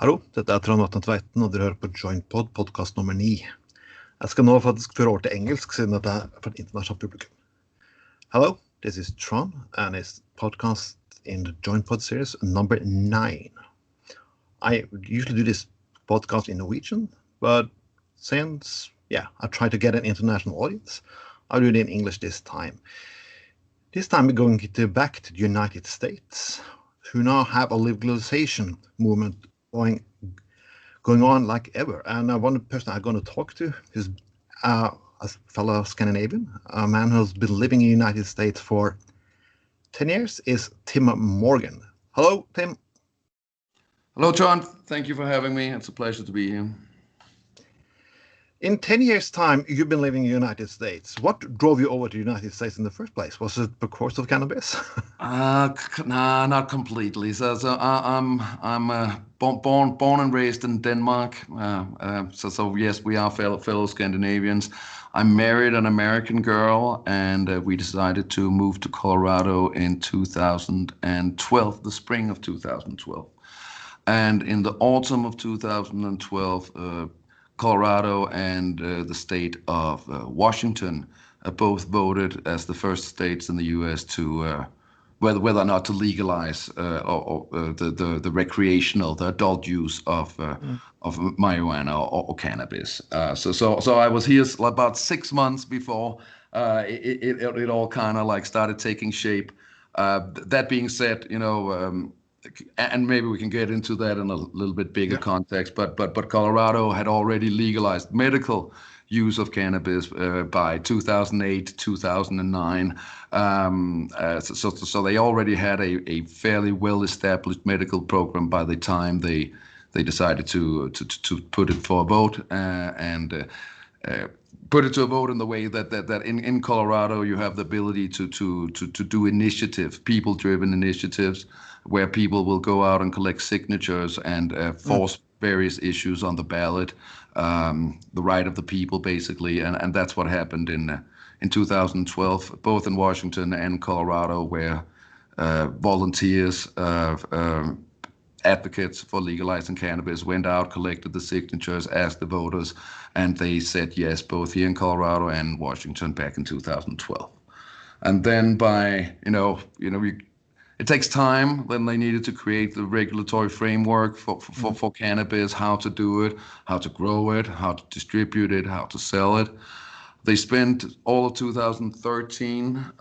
Hallo, dette Trond Vatn Tveiten, og dere hører på JoinPod, podcast nummer 9. Jeg skal nå faktisk føre over til engelsk, siden dette for et internasjonalt publikum. Hello, this is Tron, and it's podcast in the JoinPod series number 9. I usually do this podcast in Norwegian, but since, I try to get an international audience, I'll do it in English this time. This time we're going back to the United States, who now have a legalization movement going on like ever. And one person I'm going to talk to is a fellow Scandinavian, a man who's been living in the United States for 10 years, is Tim Morgen. Hello, Tim. Hello, John. Thank you for having me. It's a pleasure to be here. In 10 years' time, you've been living in the United States. What drove you over to the United States in the first place? Was it because of cannabis? Nah, not completely. So I'm born and raised in Denmark. So yes, we are fellow Scandinavians. I married an American girl, and we decided to move to Colorado in 2012, the spring of 2012. And in the autumn of 2012, Colorado and the state of Washington both voted as the first states in the U.S. to whether or not to legalize the recreational, the adult use of marijuana or cannabis. So I was here about 6 months before it all kind of like started taking shape. That being said, and maybe we can get into that in a little bit bigger context, but Colorado had already legalized medical use of cannabis by 2008, 2009. So they already had a fairly well-established medical program by the time they decided to put it for a vote and put it to a vote in the way that in Colorado you have the ability to do initiatives, people-driven initiatives, where people will go out and collect signatures and force various issues on the ballot, the right of the people, basically, and that's what happened in 2012, both in Washington and Colorado, where volunteers, advocates for legalizing cannabis went out, collected the signatures, asked the voters, and they said yes, both here in Colorado and Washington back in 2012. And then it takes time. Then they needed to create the regulatory framework for cannabis, how to do it, how to grow it, how to distribute it, how to sell it. They spent all of 2013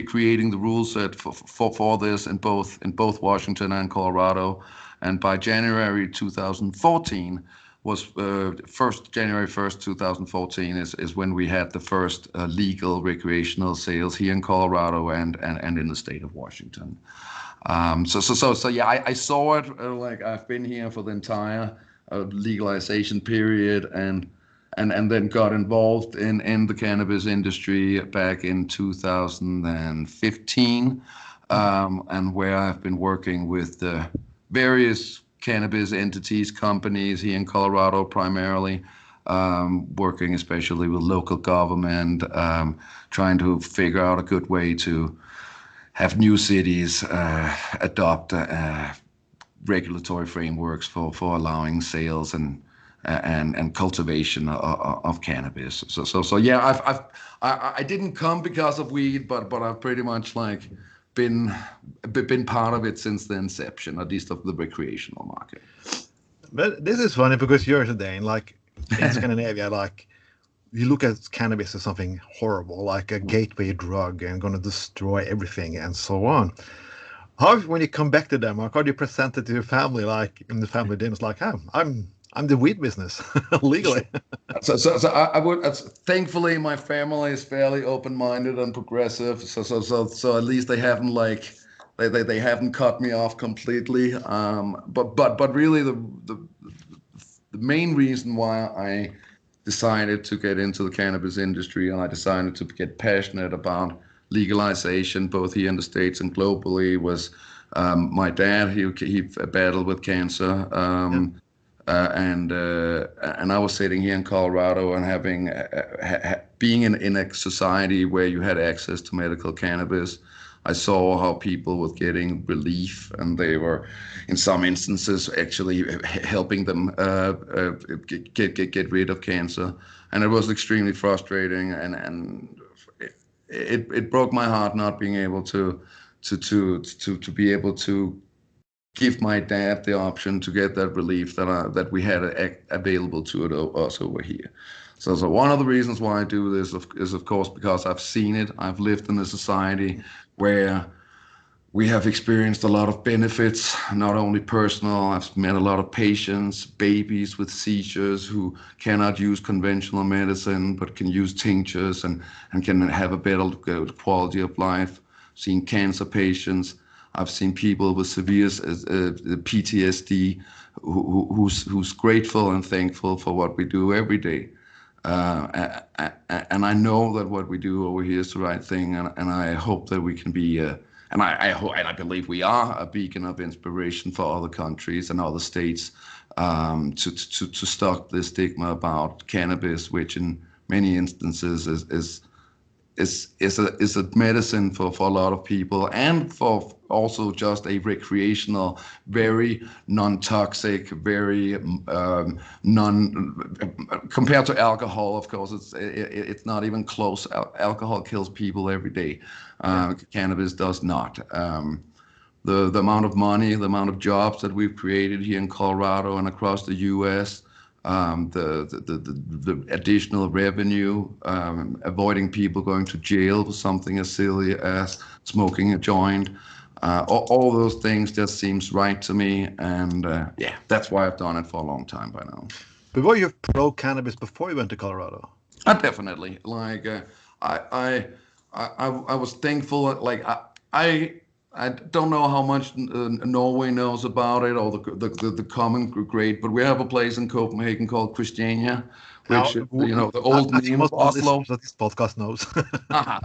creating the rule set for this in both Washington and Colorado. And by January 2014 was January 1st, 2014 is when we had the first legal recreational sales here in Colorado and in the state of Washington. I saw it, like I've been here for the entire legalization period and then got involved in the cannabis industry back in 2015, and where I've been working with the various cannabis entities, companies here in Colorado primarily, working especially with local government, trying to figure out a good way to have new cities adopt regulatory frameworks for allowing sales and cultivation of cannabis. I didn't come because of weed, but I've pretty much like been part of it since the inception, at least of the recreational market. But this is funny because you're today in Scandinavia, like you look at cannabis as something horrible, like a gateway drug and going to destroy everything and so on. How, when you come back to Denmark, how do you present it to your family, like in the family dinners, like, I'm the weed business legally? So I would. Thankfully, my family is fairly open-minded and progressive. So at least they haven't they haven't cut me off completely. But really the main reason why I decided to get into the cannabis industry and I decided to get passionate about legalization, both here in the States and globally, was my dad. He battled with cancer. And I was sitting here in Colorado and having being in a society where you had access to medical cannabis, I saw how people were getting relief, and they were, in some instances, actually helping them get rid of cancer. And it was extremely frustrating, and it broke my heart not being able to be able to give my dad the option to get that relief that we had available to us over here. So one of the reasons why I do this is of course because I've seen it. I've lived in a society where we have experienced a lot of benefits, not only personal. I've met a lot of patients, babies with seizures who cannot use conventional medicine but can use tinctures and can have a better quality of life. Seen cancer patients. I've seen people with severe PTSD who's grateful and thankful for what we do every day. And I know that what we do over here is the right thing, and I hope that we can be, and I believe we are a beacon of inspiration for other countries and other states to stop the stigma about cannabis, which in many instances is a medicine for a lot of people, and for also just a recreational, very non-toxic, very compared to alcohol, of course, it's not even close. Alcohol kills people every day. Cannabis does not. The amount of money, the amount of jobs that we've created here in Colorado and across the U.S., the additional revenue, avoiding people going to jail for something as silly as smoking a joint, all those things just seems right to me, and yeah, that's why I've done it for a long time by now. But were you pro-cannabis before you went to Colorado? Definitely. Like I was thankful. Like I don't know how much Norway knows about it, or the common grade, but we have a place in Copenhagen called Christiania, which the old name of Oslo. This podcast knows.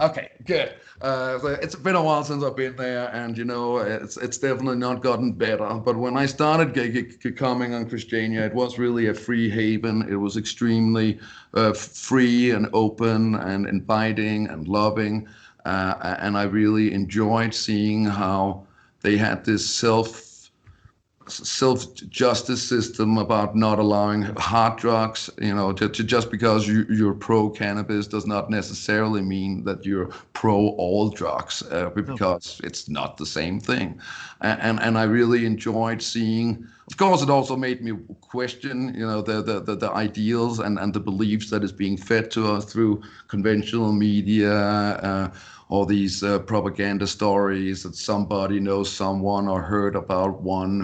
Okay, good. It's been a while since I've been there, and it's definitely not gotten better. But when I started coming on Christiania, it was really a free haven. It was extremely free and open and inviting and loving. And I really enjoyed seeing how they had this self-justice system about not allowing hard drugs. Just because you're pro-cannabis does not necessarily mean that you're pro all drugs, because it's not the same thing. And I really enjoyed seeing. Of course, it also made me question, the ideals and the beliefs that is being fed to us through conventional media, all these propaganda stories that somebody knows someone or heard about one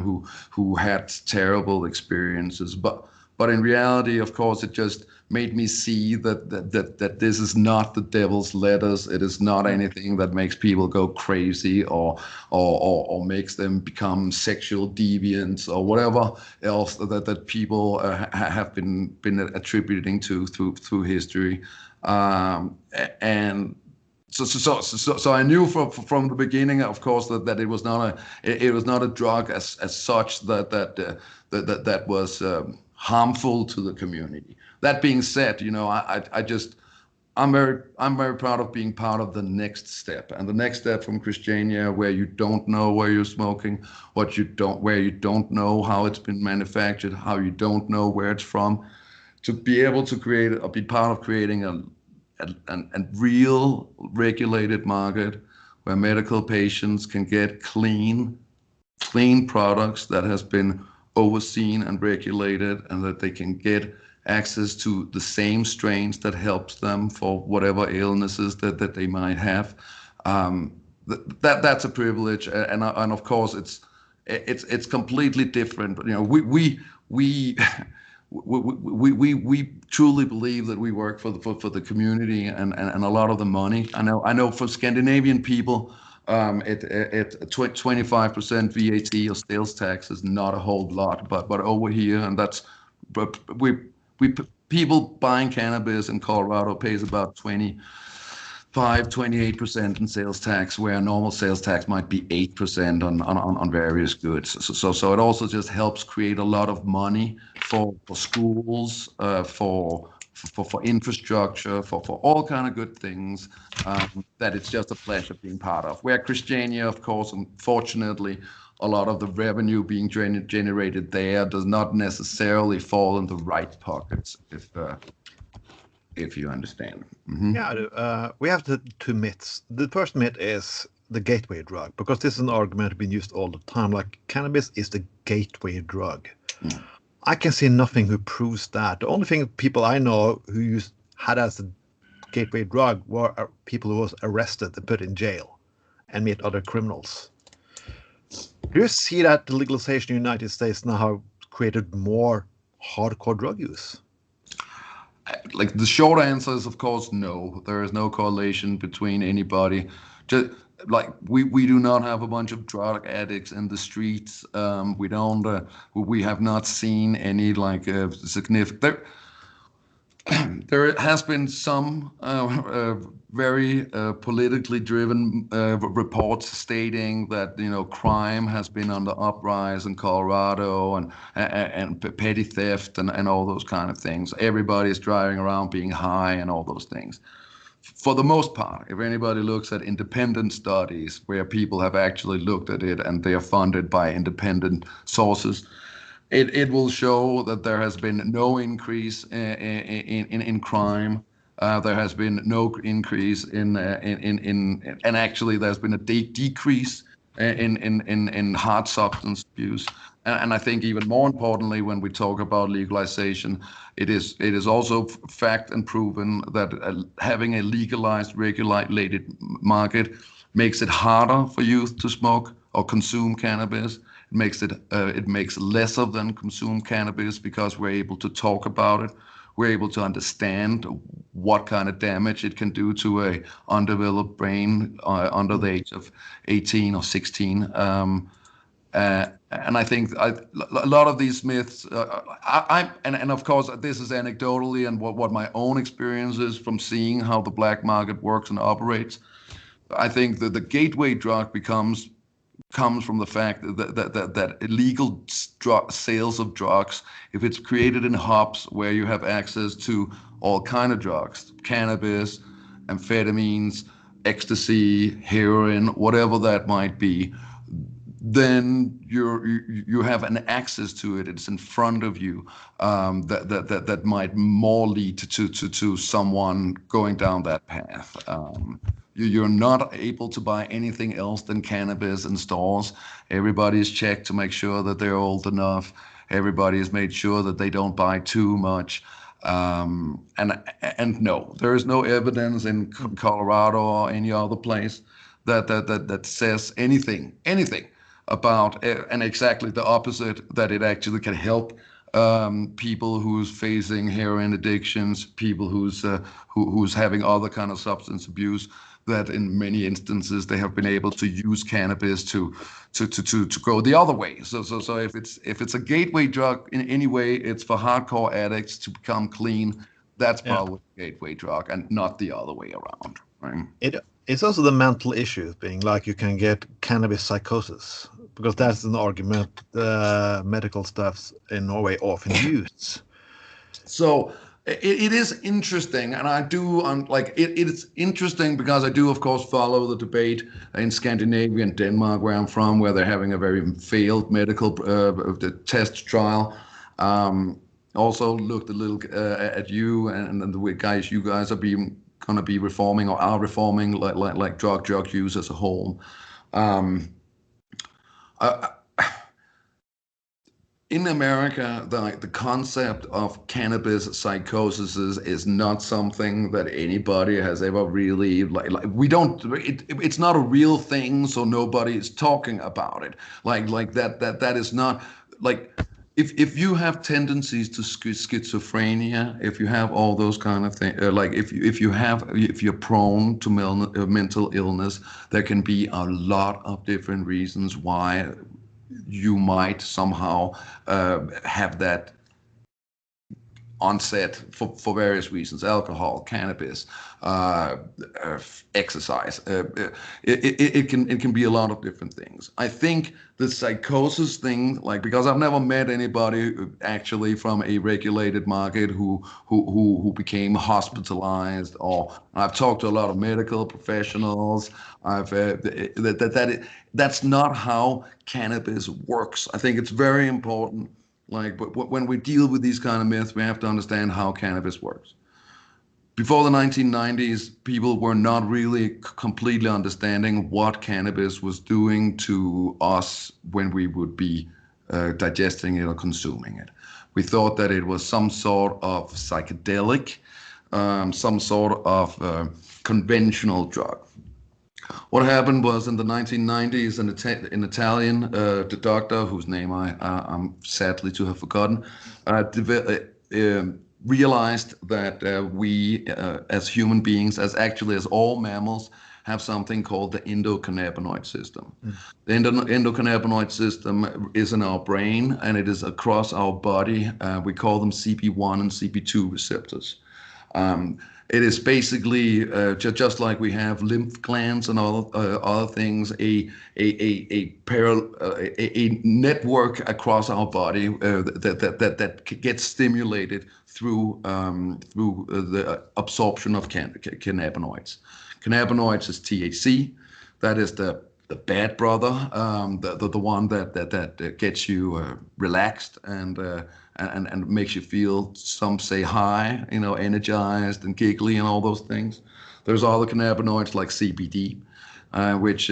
who had terrible experiences. But in reality, of course, it just made me see that this is not the devil's letters. It is not anything that makes people go crazy or makes them become sexual deviants or whatever else that people have been attributing to through history. And so I knew from the beginning, of course, that it was not a drug as such that was harmful to the community. That being said, I'm very proud of being part of the next step, and the next step from Christiania, where you don't know where you're smoking, where you don't know how it's been manufactured, how you don't know where it's from, to be able to be part of creating a real regulated market where medical patients can get clean products that has been overseen and regulated, and that they can get access to the same strains that helps them for whatever illnesses that they might have. That's a privilege, and of course it's completely different. But we truly believe that we work for the community and a lot of the money. I know for Scandinavian people, 25% VAT or sales tax is not a whole lot, but over here, and people buying cannabis in Colorado pays about 28% in sales tax, where normal sales tax might be 8% on various goods. So it also just helps create a lot of money for schools, for for infrastructure, for all kind of good things, that it's just a pleasure being part of. Where Christiania, of course, unfortunately, a lot of the revenue being generated there does not necessarily fall in the right pockets, if you understand. Mm-hmm. Yeah, I do. We have two myths. The first myth is the gateway drug, because this is an argument being used all the time. Like, cannabis is the gateway drug. Mm. I can see nothing who proves that. The only thing people I know who had as a gateway drug were people who was arrested and put in jail and meet other criminals. Do you see that the legalization in the United States now have created more hardcore drug use? Like, the short answer is, of course, no. There is no correlation between anybody. Just like we do not have a bunch of drug addicts in the streets. We don't. We have not seen any like significant. There has been some very politically driven reports stating that, you know, crime has been on the uprise in Colorado, and petty theft and all those kind of things. Everybody's driving around being high and all those things. For the most part, if anybody looks at independent studies where people have actually looked at it and they are funded by independent sources, it will show that there has been no increase in crime. There has been no increase in and actually there's been a decrease in hard substance abuse. And I think even more importantly, when we talk about legalization, it is also fact and proven that having a legalized, regulated market makes it harder for youth to smoke or consume cannabis. It makes less of them consume cannabis because we're able to talk about it. We're able to understand what kind of damage it can do to a undeveloped brain under the age of 18 or 16. And I think a lot of these myths, and of course this is anecdotally and what my own experience is from seeing how the black market works and operates. I think that the gateway drug comes from the fact that illegal sales of drugs, if it's created in hubs where you have access to all kind of drugs, cannabis, amphetamines, ecstasy, heroin, whatever that might be, then you have an access to it. It's in front of you. That might more lead to someone going down that path. You're not able to buy anything else than cannabis in stores. Everybody's checked to make sure that they're old enough. Everybody has made sure that they don't buy too much. And no, there is no evidence in Colorado or any other place that says anything about, and exactly the opposite, that it actually can help people who's facing heroin addictions, people who's having other kind of substance abuse, that in many instances they have been able to use cannabis to go the other way. So if it's a gateway drug in any way, it's for hardcore addicts to become clean. That's probably a gateway drug, and not the other way around. Right? It's also the mental issues being like you can get cannabis psychosis, because that's an argument medical staffs in Norway often use. So it is interesting, and I do it's interesting because I do, of course, follow the debate in Scandinavia and Denmark, where I'm from, where they're having a very failed medical test trial. Also looked a little at you and the way you guys are going to be reforming or are reforming like drug use as a whole. In America, the concept of cannabis psychosis is not something that anybody has ever really it's not a real thing, so nobody is talking about it. Like that is not like. If you have tendencies to schizophrenia, if you have all those kind of things, if you're prone to mental illness, there can be a lot of different reasons why you might somehow have that onset for various reasons: alcohol, cannabis, exercise. It can be a lot of different things. I think the psychosis thing, like, because I've never met anybody actually from a regulated market who became hospitalized, or I've talked to a lot of medical professionals. That's not how cannabis works. I think it's very important. Like, when we deal with these kind of myths, we have to understand how cannabis works. Before the 1990s, people were not really completely understanding what cannabis was doing to us when we would be digesting it or consuming it. We thought that it was some sort of psychedelic, some sort of conventional drug. What happened was, in the 1990s, an Italian doctor, whose name I'm sadly to have forgotten, realized that we, as human beings, as all mammals, have something called the endocannabinoid system. The endocannabinoid system is in our brain, and it is across our body. We call them CB1 and CB2 receptors. It is basically just like we have lymph glands and other things, a network across our body that gets stimulated through the absorption of cannabinoids. Cannabinoids is THC. That is the bad brother, the one that gets you relaxed and makes you feel, some say, high, energized and giggly and all those things. There's other cannabinoids like CBD, which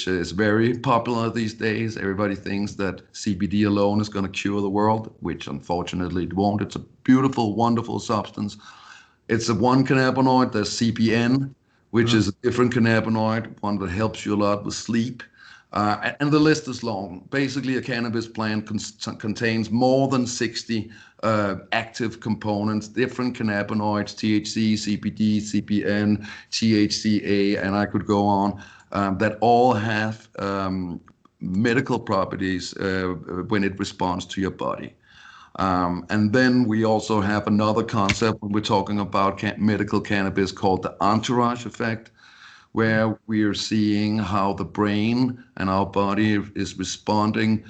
is very popular these days. Everybody thinks that CBD alone is going to cure the world, which unfortunately it won't. It's a beautiful, wonderful substance. It's one cannabinoid, there's CBN, which is a different cannabinoid, one that helps you a lot with sleep. And the list is long. Basically, a cannabis plant contains more than 60 active components, different cannabinoids: THC, CBD, CBN, THCA, and I could go on, that all have medical properties when it responds to your body. And then we also have another concept when we're talking about medical cannabis called the entourage effect, where we are seeing how the brain and our body is responding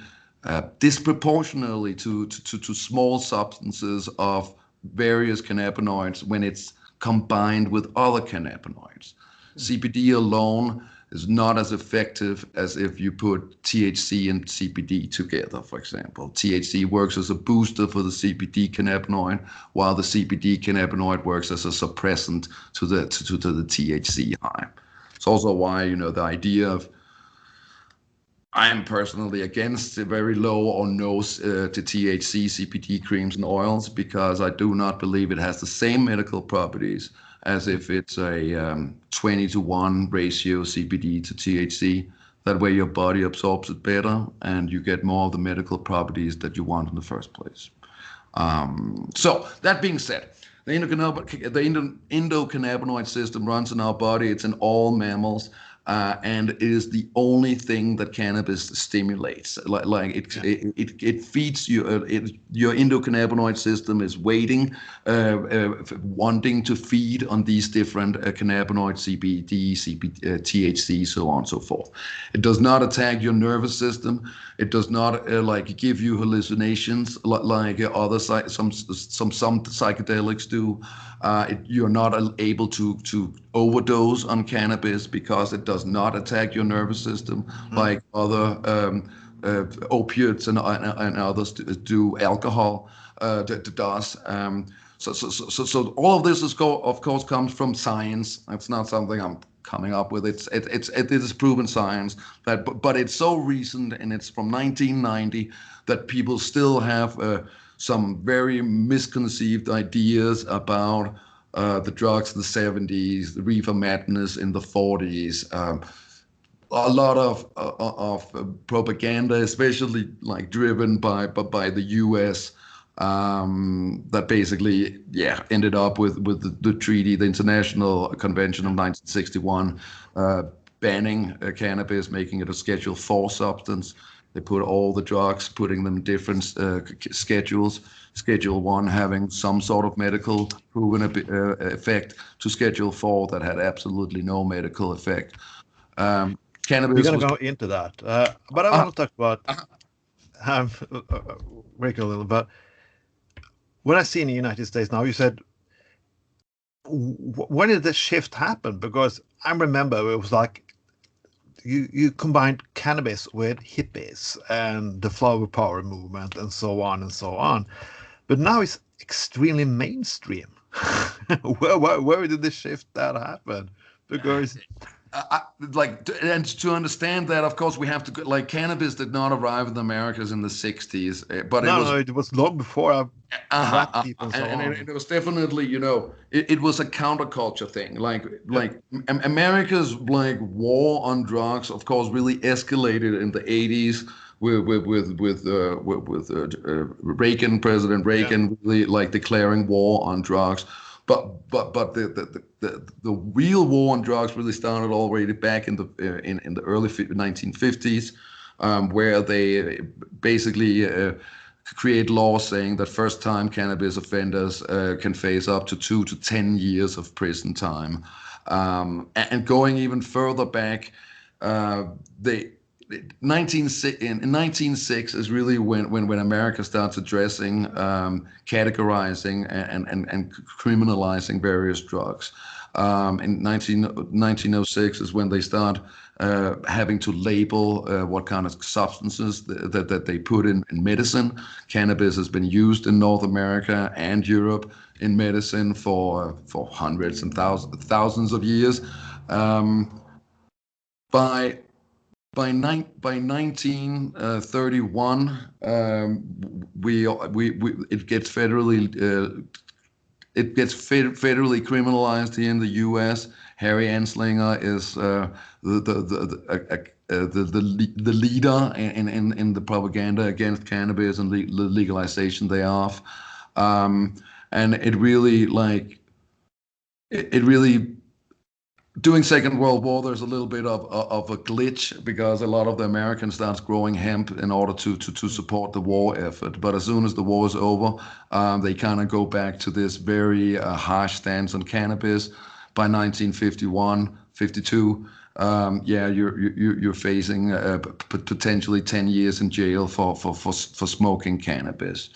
disproportionately to small substances of various cannabinoids when it's combined with other cannabinoids. CBD alone is not as effective as if you put THC and CBD together, for example. THC works as a booster for the CBD cannabinoid, while the CBD cannabinoid works as a suppressant to the THC high. It's also why, the idea of, I am personally against the very low or no to THC, CBD creams and oils, because I do not believe it has the same medical properties as if it's a 20-to-1 ratio CBD to THC. That way your body absorbs it better and you get more of the medical properties that you want in the first place. So that being said, the endocannabinoid system runs in our body. It's in all mammals, and it is the only thing that cannabis stimulates. It feeds you. Your endocannabinoid system is waiting, wanting to feed on these different cannabinoids: CBD, THC, so on and so forth. It does not attack your nervous system. It does not give you hallucinations like other some psychedelics do. You're not able to overdose on cannabis because it does not attack your nervous system like other opiates and others do. Alcohol does. So all of this of course comes from science. It's not something I'm coming up with. It is proven science, but it's so recent, and it's from 1990, that people still have some very misconceived ideas about the drugs in the 70s, the reefer madness in the 40s. A lot of propaganda, especially driven by the U.S., that basically ended up with the treaty, the International Convention of 1961, banning cannabis, making it a Schedule 4 substance. They put all the drugs, putting them in different schedules. Schedule 1 having some sort of medical proven effect, to Schedule 4 that had absolutely no medical effect. Cannabis. We're going to go into that, but I want to talk about break a little. But when I see in the United States now, you said, when did the shift happen? Because I remember it was like you combined cannabis with hippies and the flower power movement and so on and so on. But now it's extremely mainstream. Where did the shift that happen? Because and to understand that, of course, we have to like cannabis did not arrive in the Americas in the 60s, but it was long before black people and so on. And it was definitely, it was a counterculture thing. Like America's like war on drugs, of course, really escalated in the 80s with Reagan, President Reagan, really like declaring war on drugs. But the real war on drugs really started already back in the early 1950s, where they basically create laws saying that first-time cannabis offenders can face up to 2 to 10 years of prison time, and going even further back, in 1906 is really when America starts addressing, categorizing and criminalizing various drugs. In 1906 is when they start having to label what kind of substances that they put in medicine. Cannabis has been used in North America and Europe in medicine for hundreds and thousands of years. By 1931, it gets federally criminalized here in the U.S. Harry Anslinger is the leader in the propaganda against cannabis and the legalization thereof, and it really. During Second World War, there's a little bit of a glitch because a lot of the Americans starts growing hemp in order to support the war effort. But as soon as the war is over, they kind of go back to this very harsh stance on cannabis. By 1951, 52, you're facing potentially 10 years in jail for smoking cannabis.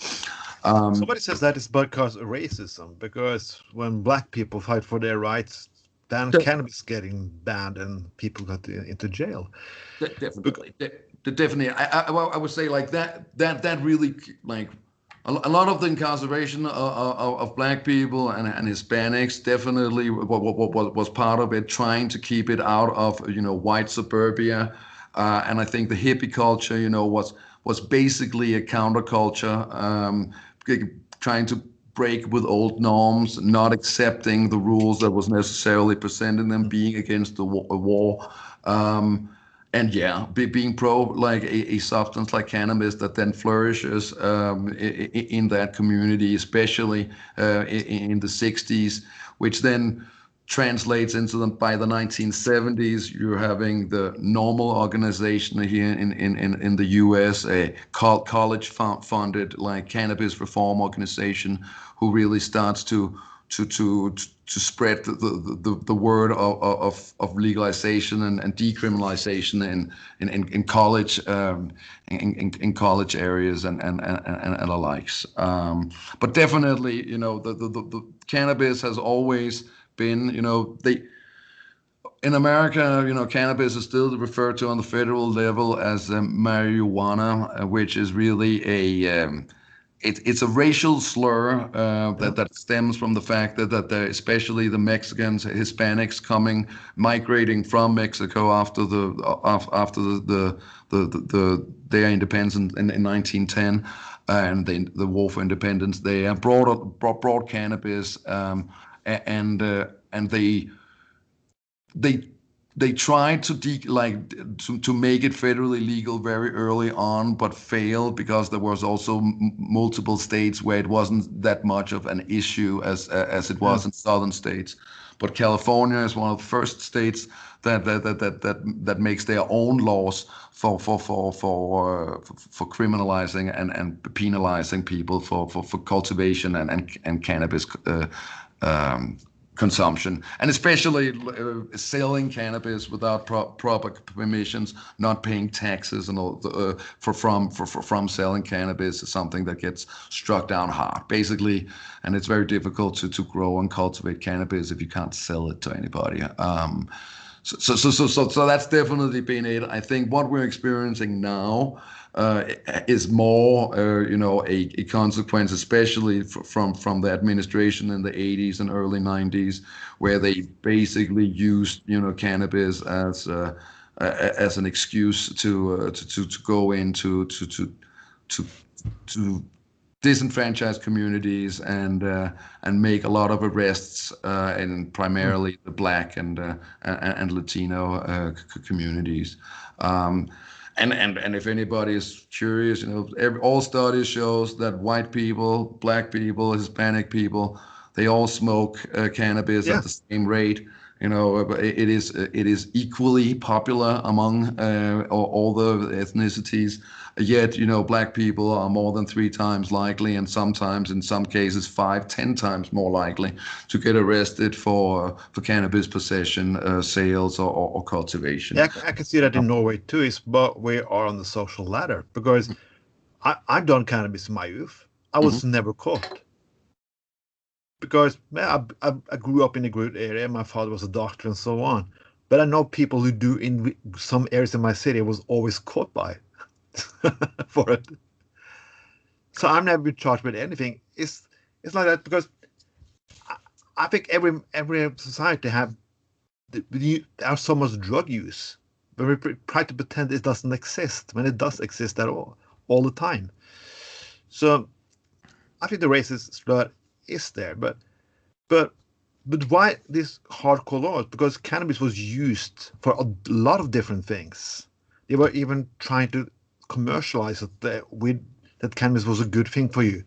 Somebody says that is because of racism, because when black people fight for their rights, then cannabis getting banned and people got into jail. Definitely. I would say like that really, like a lot of the incarceration of black people and Hispanics definitely was part of it, trying to keep it out of white suburbia, and I think the hippie culture was basically a counterculture, trying to break with old norms, not accepting the rules that was necessarily presenting them, being against the war, and being pro like a substance like cannabis that then flourishes in that community, especially in the 60s, which then translates into by the 1970s, you're having the normal organization here in the U.S., a college-funded like cannabis reform organization, who really starts to spread the word of legalization and decriminalization in college in college areas and the likes. But definitely, the cannabis has always been, in America, cannabis is still referred to on the federal level as marijuana, which is really it's a racial slur that stems from the fact that especially the Mexicans, Hispanics migrating from Mexico after their independence in 1910, and the war for independence, they brought cannabis, and they tried to make it federally legal very early on, but failed because there was also multiple states where it wasn't that much of an issue as it was in southern states. but California is one of the first states that makes their own laws for criminalizing and penalizing people for cultivation and cannabis consumption, and especially selling cannabis without proper permissions, not paying taxes, and all from selling cannabis is something that gets struck down hard, basically. And it's very difficult to grow and cultivate cannabis if you can't sell it to anybody. So that's definitely been it. I think what we're experiencing now is more, a consequence, especially from the administration in the 80s and early 90s, where they basically used, cannabis as an excuse to go into to disenfranchised communities and make a lot of arrests in primarily the Black and Latino communities. And if anybody is curious, all studies shows that white people, Black people, Hispanic people, they all smoke cannabis at the same rate. It is equally popular among all the ethnicities. Yet, Black people are more than 3 times likely, and sometimes, in some cases, 5-10 times more likely to get arrested for cannabis possession, sales, or cultivation. Yeah, I can see that in Norway too. But we are on the social ladder, because I've done cannabis in my youth. I was never caught, because I grew up in a good area. My father was a doctor and so on. But I know people who do in some areas in my city was always caught by for it. So I'm never been charged with anything. It's like that, because I think every society there's so much drug use, but we try to pretend it doesn't exist when it does exist at all the time. So I think the racist slur is there, but why this hardcore laws? Because cannabis was used for a lot of different things. They were even trying to commercialize it that cannabis was a good thing for you,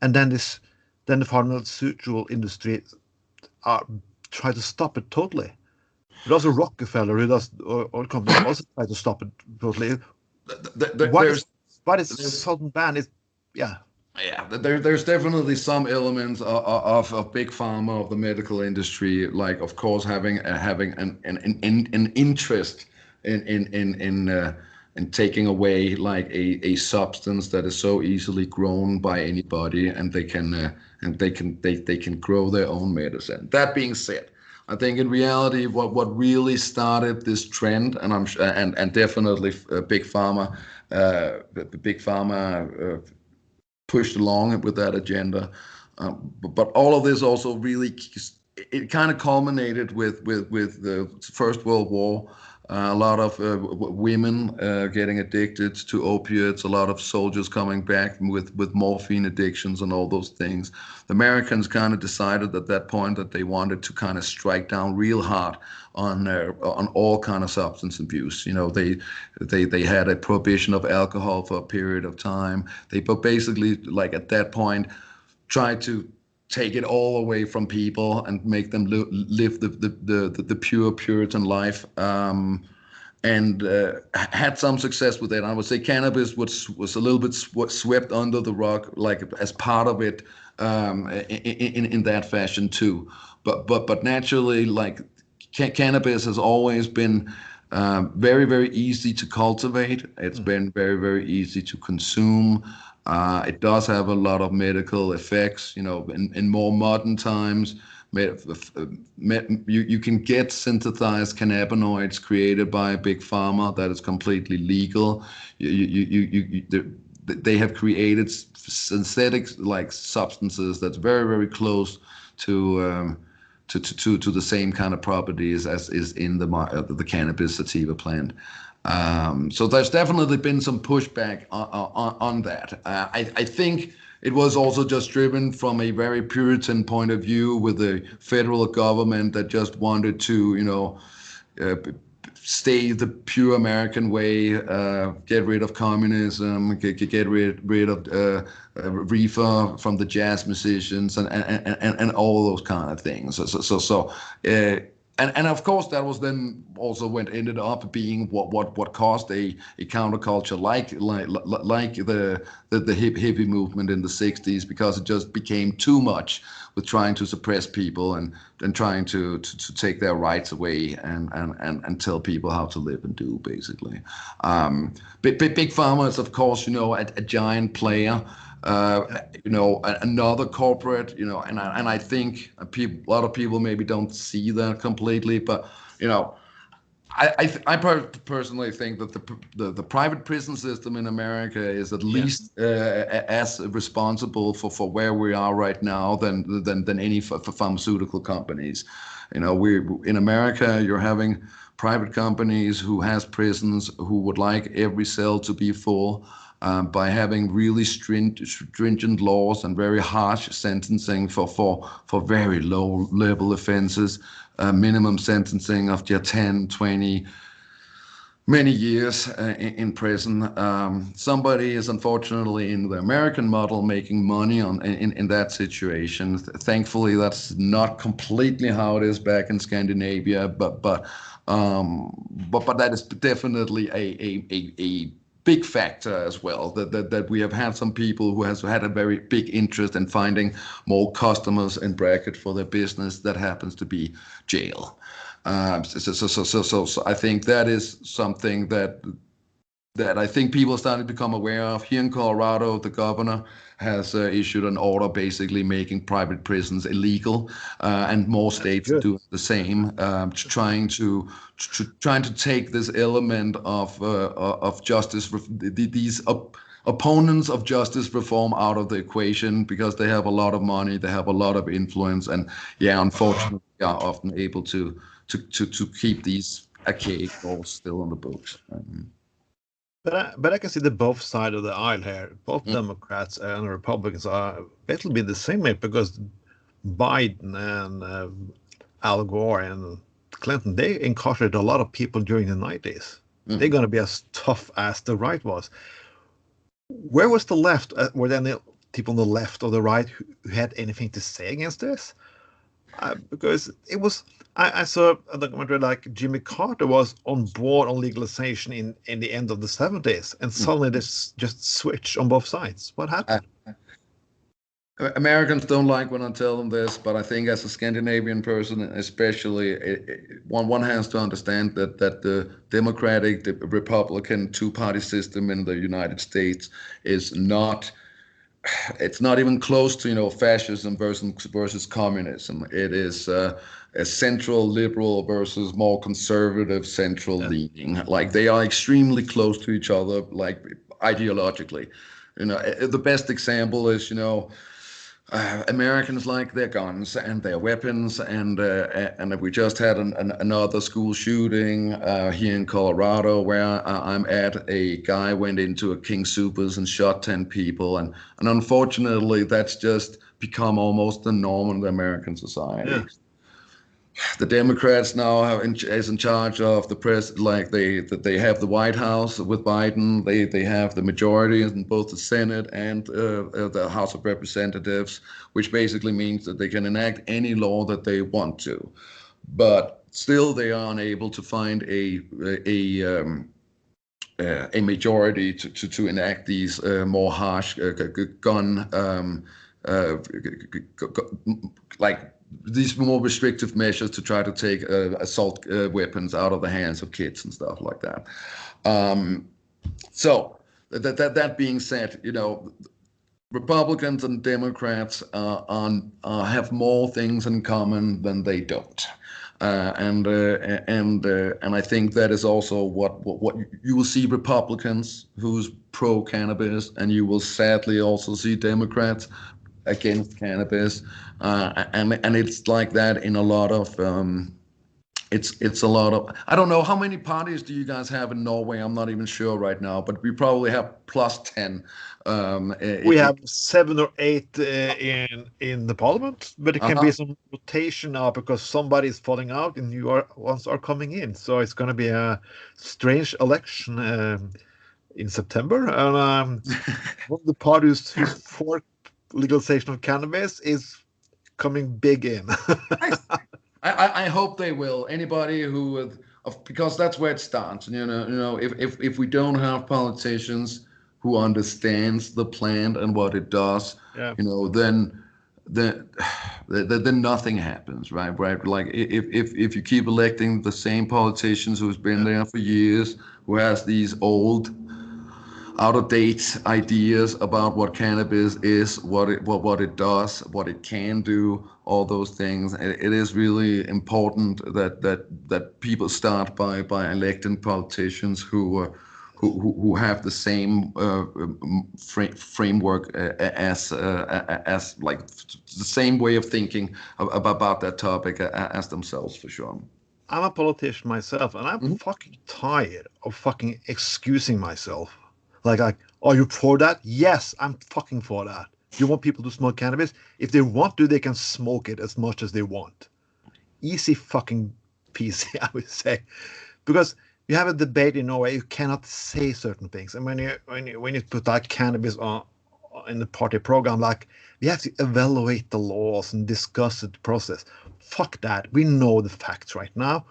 and then the pharmaceutical industry try to stop it totally. But also Rockefeller, who does oil companies, also try to stop it totally. What is sudden ban is Yeah, there's definitely some elements of big pharma, of the medical industry, like, of course, having an interest in taking away like a substance that is so easily grown by anybody, and they can grow their own medicine. That being said, I think in reality, what really started this trend, and definitely big pharma pushed along with that agenda, but all of this also really, it kind of culminated with the First World War. A lot of women getting addicted to opiates, a lot of soldiers coming back with morphine addictions and all those things. The Americans kind of decided at that point that they wanted to kind of strike down real hard on all kind of substance abuse. They had a prohibition of alcohol for a period of time. They basically, like, at that point, tried to take it all away from people and make them live the pure Puritan life, and had some success with it. I would say cannabis was a little bit swept under the rug, like, as part of it, in that fashion too. But naturally, like, cannabis has always been very, very easy to cultivate. It's been very, very easy to consume. It does have a lot of medical effects. In more modern times, you can get synthesized cannabinoids created by big pharma that is completely legal. They have created synthetic like substances that's very, very close to the same kind of properties as is in the cannabis sativa plant. So there's definitely been some pushback on that. I think it was also just driven from a very Puritan point of view, with the federal government that just wanted to, stay the pure American way, get rid of communism, get rid of reefer from the jazz musicians, and all those kind of things. And of course that was then also what ended up being what caused a counterculture like the hippie movement in the 60s, because it just became too much with trying to suppress people and trying to take their rights away and tell people how to live and do, basically. Big Pharma is, of course, a giant player. Another corporate, and I think a lot of people maybe don't see that completely, but I personally think that the private prison system in America is at least as responsible for where we are right now than any for pharmaceutical companies. In America, you're having private companies who has prisons who would like every cell to be full. By having really stringent laws and very harsh sentencing for very low level offenses, minimum sentencing of 10, 20, many years in prison. Somebody is unfortunately in the American model making money in that situation. Thankfully, that's not completely how it is back in Scandinavia, but that is definitely a big factor as well, that we have had some people who has had a very big interest in finding more customers and bracket for their business that happens to be jail. So I think that is something that I think people are starting to become aware of. Here in Colorado, the governor has issued an order basically making private prisons illegal, and more states doing the same, trying to take this element of justice, these opponents of justice reform out of the equation, because they have a lot of money, they have a lot of influence, and unfortunately are often able to keep these archaic laws still on the books. But I can see the both sides of the aisle here. Both Democrats and Republicans are it'll be the same way, because Biden and Al Gore and Clinton, they incarcerated a lot of people during the 90s. They're going to be as tough as the right was. Where was the left? Were there any people on the left or the right who had anything to say against this? Because it was, I saw a documentary like Jimmy Carter was on board on legalization in the end of the 70s, and suddenly this just switched on both sides. What happened? Americans don't like when I tell them this, but I think as a Scandinavian person, especially, one has to understand that the Democratic, the Republican two-party system in the United States is not. It's not even close to fascism versus communism. It is a central liberal versus more conservative central leaning. Like, they are extremely close to each other, like ideologically. The best example is Americans like their guns and their weapons, and we just had another school shooting here in Colorado where I'm at. A guy went into a King Soopers and shot 10 people, and unfortunately that's just become almost the norm in the American society. Yeah. The Democrats now is in charge of the press, like they have the White House with Biden. They have the majority in both the Senate and the House of Representatives, which basically means that they can enact any law that they want to, but still they are unable to find a majority to enact these more harsh gun like these more restrictive measures to try to take assault weapons out of the hands of kids and stuff like that. So that being said, Republicans and Democrats have more things in common than they don't. And I think that is also what you will see Republicans who's pro cannabis, and you will sadly also see Democrats against cannabis, and it's like that in a lot of it's a lot of, I don't know, how many parties do you guys have in Norway? I'm not even sure right now, but we probably have plus 10. We have 7 or 8 in the parliament, but it can be some rotation now because somebody is falling out and new ones are coming in. So it's going to be a strange election in September. And one of the parties who's for legalization of cannabis is coming big in. I hope they will. Anybody who, because that's where it starts. If we don't have politicians who understands the plant and what it does, then nothing happens, right? Like if you keep electing the same politicians who's been there for years, who has these old, out-of-date ideas about what cannabis is, what it does, what it can do, all those things. It is really important that people start by electing politicians who have the same framework as like the same way of thinking about that topic as themselves, for sure. I'm a politician myself, and I'm fucking tired of fucking excusing myself. Like, are you for that? Yes, I'm fucking for that. Do you want people to smoke cannabis? If they want to, they can smoke it as much as they want. Easy fucking peasy, I would say. Because you have a debate in Norway, you cannot say certain things. And when you put like cannabis in the party program, like we have to evaluate the laws and discuss the process. Fuck that. We know the facts right now.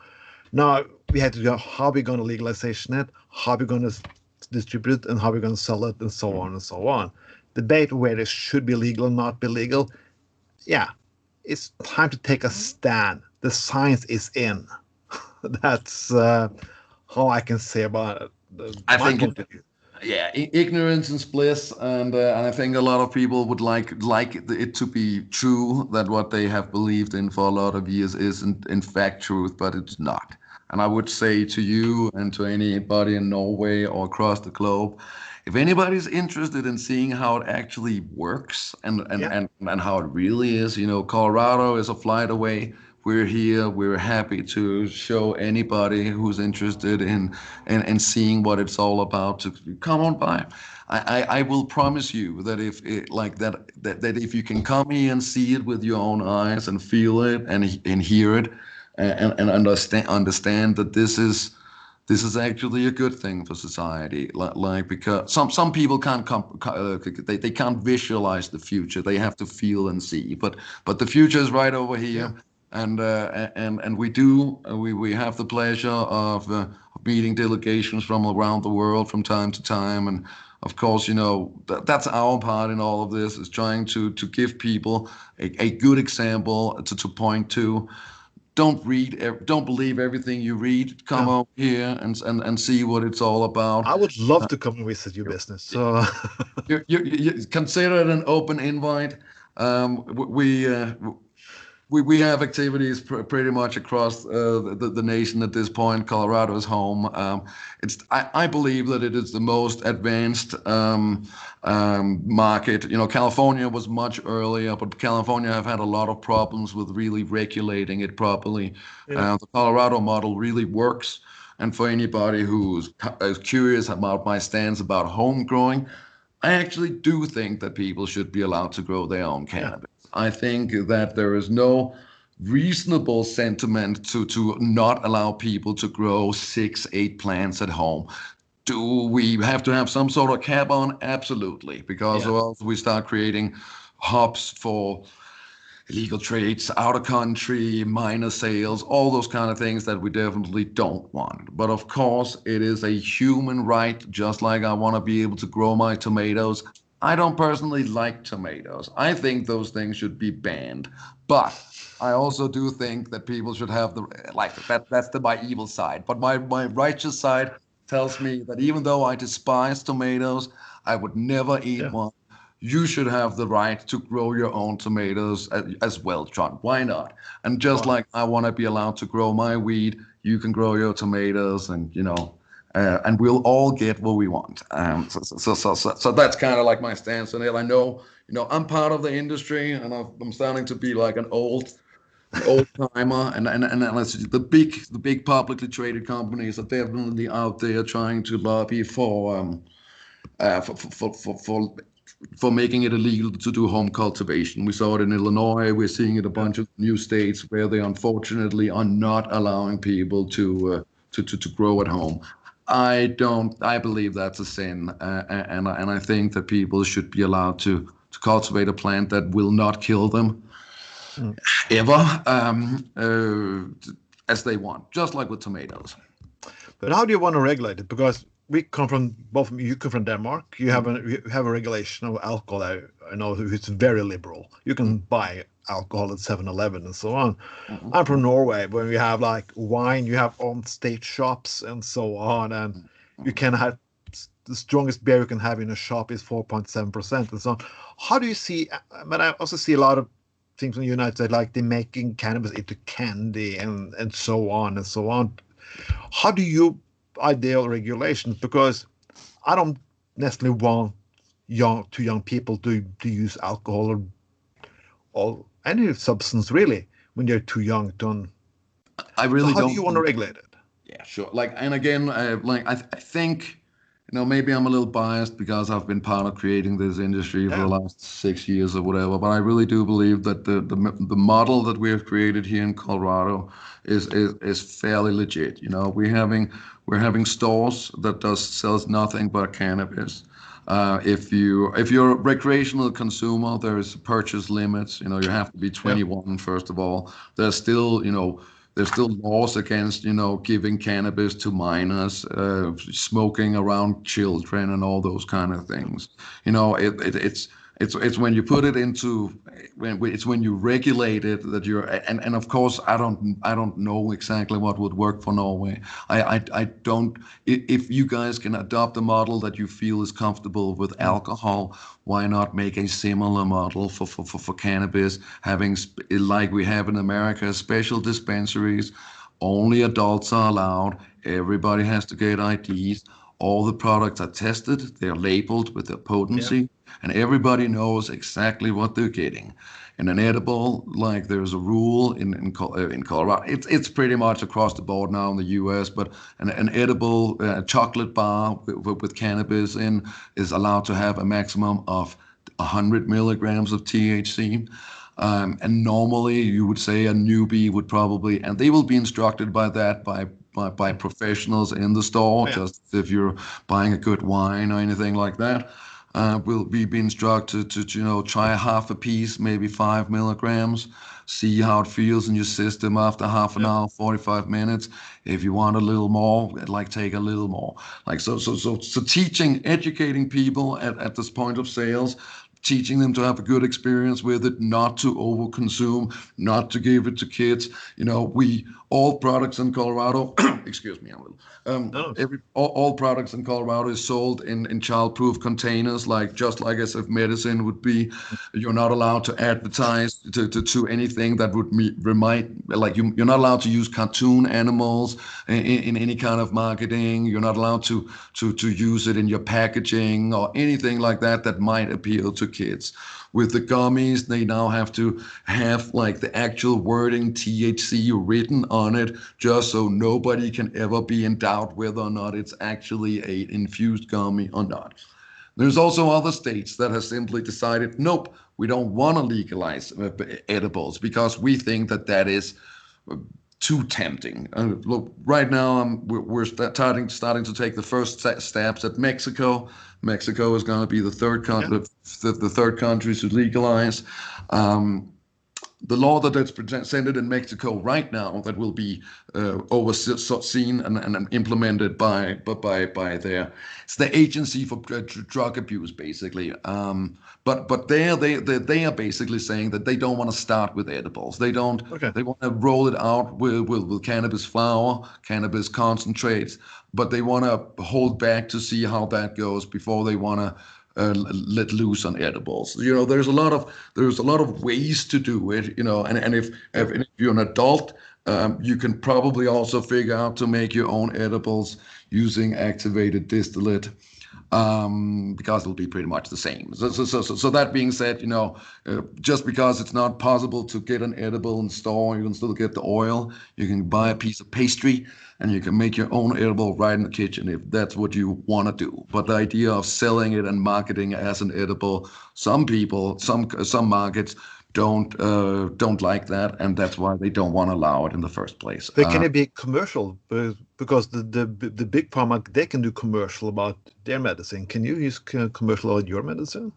Now we have to go, how are we going to legalization it? How are we going to distribute it, and how we're going to sell it, and so on and so on. Debate where it should be legal or not be legal. Yeah, it's time to take a stand. The science is in. That's how I can say about it. I think ignorance is bliss, and I think a lot of people would like it to be true that what they have believed in for a lot of years isn't in fact truth, but it's not. And I would say to you and to anybody in Norway or across the globe, if anybody's interested in seeing how it actually works and how it really is, Colorado is a flight away. We're here. We're happy to show anybody who's interested in seeing what it's all about to come on by. I will promise you that if you can come here and see it with your own eyes and feel it and hear it, and understand that this is actually a good thing for society. Like because some people can't they can't visualize the future. They have to feel and see. But the future is right over here, and we have the pleasure of meeting delegations from around the world from time to time. And of course, that's our part in all of this, is trying to give people a good example to point to. Don't believe everything you read. Come over here and see what it's all about. I would love to come and visit your business. So you consider it an open invite. We have activities pretty much across the nation at this point. Colorado is home. I believe that it is the most advanced market. California was much earlier, but California have had a lot of problems with really regulating it properly. The Colorado model really works. And for anybody who's curious about my stance about home growing, I actually do think that people should be allowed to grow their own cannabis. I think that there is no reasonable sentiment to not allow people to grow 6-8 plants at home. Do we have to have some sort of cap on? Absolutely, because else we start creating hubs for illegal trades, out of country, minor sales, all those kind of things that we definitely don't want. But of course, it is a human right, just like I want to be able to grow my tomatoes. I don't personally like tomatoes. I think those things should be banned. But I also do think that people should have that's my evil side. But my righteous side tells me that even though I despise tomatoes, I would never eat one. You should have the right to grow your own tomatoes as well, John. Why not? And just like I want to be allowed to grow my weed, you can grow your tomatoes, and and we'll all get what we want. So that's kind of like my stance on it. I know, I'm part of the industry, and I'm starting to be like an old old timer, and the big publicly traded companies are definitely out there trying to lobby for making it illegal to do home cultivation. We saw it in Illinois. We're seeing it in a bunch of new states where they unfortunately are not allowing people to grow at home. I believe that's a sin, and I think that people should be allowed to cultivate a plant that will not kill them ever, as they want, just like with tomatoes. But how do you want to regulate it? Because you come from Denmark. You have a regulation of alcohol. I know it's very liberal. You can buy alcohol at 7-Eleven and so on. I'm from Norway, where we have like wine. You have on-state shops and so on, and you can have the strongest beer you can have in a shop is 4.7% and so on. How do you see? But I also see a lot of things in the United States, like they're making cannabis into candy and so on and so on. How do you ideal regulations? Because I don't necessarily want young people to use alcohol or any substance really when they're too young to. I really so how don't. Do you want to regulate it? Yeah, sure. And again, I think. Maybe I'm a little biased because I've been part of creating this industry for the last 6 years or whatever, but I really do believe that the model that we have created here in Colorado is fairly legit. We're having stores that sells nothing but cannabis. If you're a recreational consumer, there's purchase limits. You have to be 21 first of all. There's still laws against, giving cannabis to minors, smoking around children, and all those kind of things. It's when you put it into, it's when you regulate it that you're, and of course I don't know exactly what would work for Norway. I don't. If you guys can adopt a model that you feel is comfortable with alcohol, why not make a similar model for cannabis, having like we have in America, special dispensaries, only adults are allowed, everybody has to get IDs, all the products are tested, they're labeled with their potency, and everybody knows exactly what they're getting. And an edible, like there's a rule in Colorado, it's pretty much across the board now in the US, but an edible chocolate bar with cannabis in is allowed to have a maximum of 100 milligrams of THC. And normally you would say a newbie would probably, and they will be instructed by that by professionals in the store, just if you're buying a good wine or anything like that. Will be instructed to try half a piece, maybe 5 milligrams, see how it feels in your system after half an hour, 45 minutes. If you want a little more, take a little more. So educating people at this point of sales, teaching them to have a good experience with it, not to overconsume, not to give it to kids. All products in Colorado, excuse me, all products in Colorado is sold in child-proof containers, just like as if medicine would be. You're not allowed to advertise to anything that would you're not allowed to use cartoon animals in any kind of marketing. You're not allowed to use it in your packaging or anything like that might appeal to kids. With the gummies, they now have to have the actual wording THC written on it, just so nobody can ever be in doubt whether or not it's actually a infused gummy or not. There's also other states that have simply decided, nope, we don't want to legalize edibles because we think that is too tempting. Look, right now we're starting to take the first steps at Mexico. Mexico is going to be the third country to legalize. The law that's presented in Mexico right now that will be overseen and implemented by it's the Agency for Drug Abuse, basically. But they are basically saying that they don't want to start with edibles. They want to roll it out with cannabis flower, cannabis concentrates, but they want to hold back to see how that goes before they want to let loose on edibles. There's a lot of ways to do it. And if you're an adult, you can probably also figure out to make your own edibles using activated distillate. because it'll be pretty much the same. So that being said, just because it's not possible to get an edible in store, you can still get the oil. You can buy a piece of pastry, and you can make your own edible right in the kitchen if that's what you want to do. But the idea of selling it and marketing as an edible, some people, some markets don't like that, and that's why they don't want to allow it in the first place. But can it be commercial? Because the big pharma, they can do commercial about their medicine. Can you use commercial about your medicine?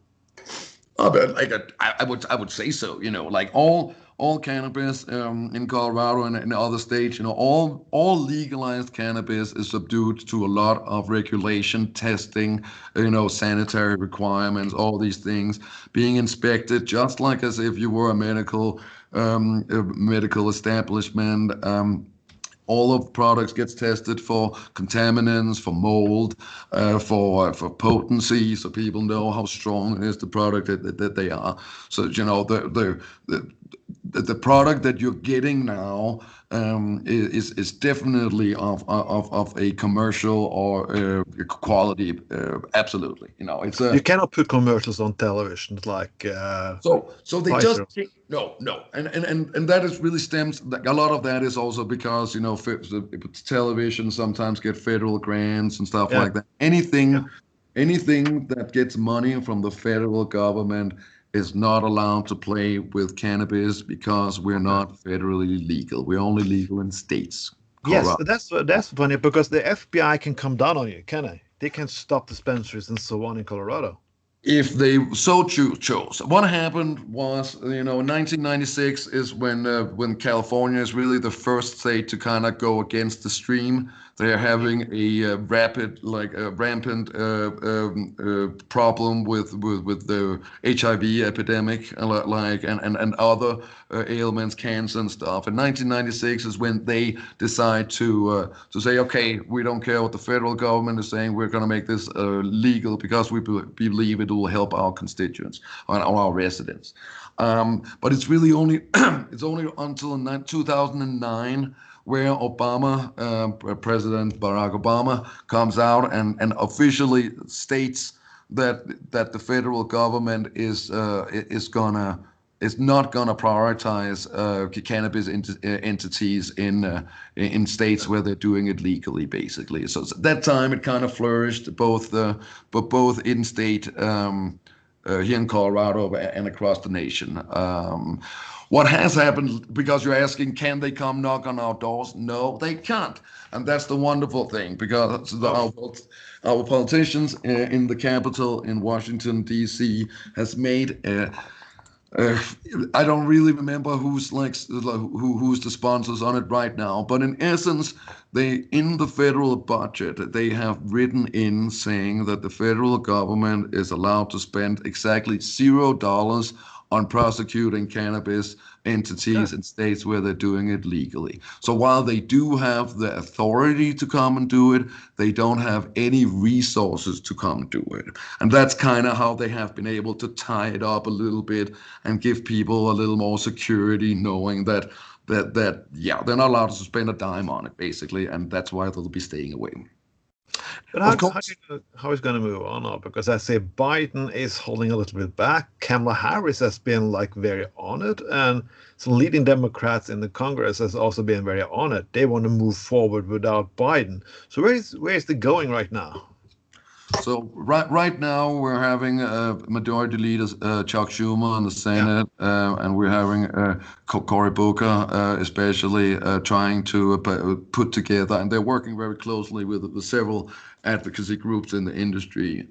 But like I would say so. Like all cannabis in Colorado and in other states, all legalized cannabis is subdued to a lot of regulation, testing, sanitary requirements, all these things being inspected, just like as if you were a medical establishment. All of products gets tested for contaminants, for mold, for potency, so people know how strong is the product that they are. So the product that you're getting now is definitely of a commercial or quality. Absolutely, it's you cannot put commercials on television like. So they just no, and that is really stems. A lot of that is also because television sometimes get federal grants and stuff like that. Anything that gets money from the federal government is not allowed to play with cannabis because we're not federally legal. We're only legal in states. Yes, that's funny because the FBI can come down on you, can they? They can stop dispensaries and so on in Colorado. If they so chose. What happened was, in 1996 is when California is really the first state to kind of go against the stream. They are having a rampant problem with the HIV epidemic, and other ailments, cancer and stuff. And 1996 is when they decide to say, okay, we don't care what the federal government is saying. We're going to make this legal because we believe it will help our constituents and our residents. But it's really only until 2009 where President Barack Obama comes out and officially states that the federal government is not gonna prioritize cannabis entities in states where they're doing it legally, basically. So at that time it kind of flourished both in state here in Colorado and across the nation. What has happened, because you're asking, can they come knock on our doors? No, they can't. And that's the wonderful thing, because our politicians in the Capitol in Washington, D.C. has made I don't really remember who's the sponsors on it right now, but in essence, in the federal budget, they have written in saying that the federal government is allowed to spend exactly $0 on prosecuting cannabis entities in states where they're doing it legally. So while they do have the authority to come and do it, they don't have any resources to come and do it. And that's kind of how they have been able to tie it up a little bit and give people a little more security, knowing that they're not allowed to spend a dime on it, basically, and that's why they'll be staying away. But how is going to move on now? Because I say Biden is holding a little bit back. Kamala Harris has been very on it, and some leading Democrats in the Congress has also been very on it. They want to move forward without Biden. So where is it going right now? So right now we're having Majority Leader Chuck Schumer in the Senate, and we're having Cory Booker especially trying to put together, and they're working very closely with several advocacy groups in the industry.